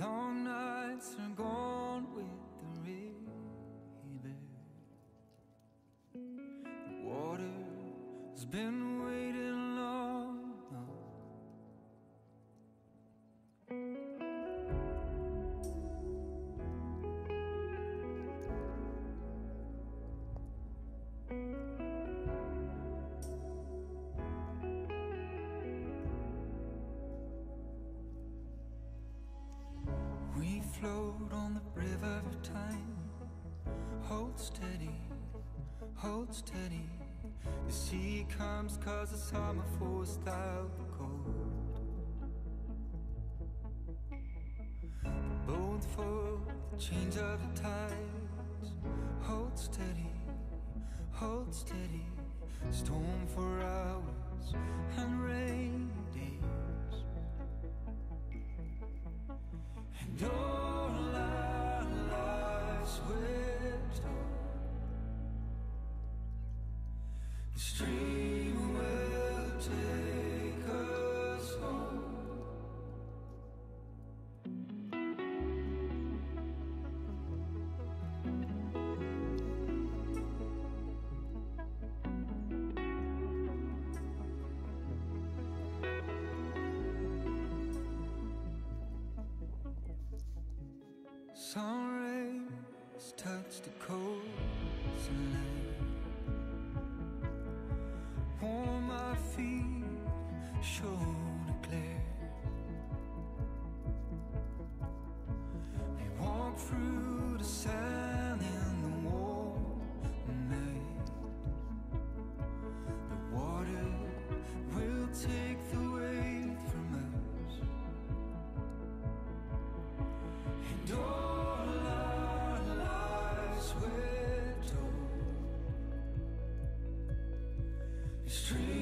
long nights are gone with the river. The water's been waiting long. We float on the river of time. Hold steady, hold steady. The sea comes 'cause the summer forced out the cold. The boat for the change of the tides. Hold steady, hold steady. Storm for hours and rain days. And all our lives we're told the stream will take us home. Sun rays touch the coastline, warm my feet, shoulder glare. We walk through the sand in the warm night. The water will take the weight from us. And all our lives we're told the stream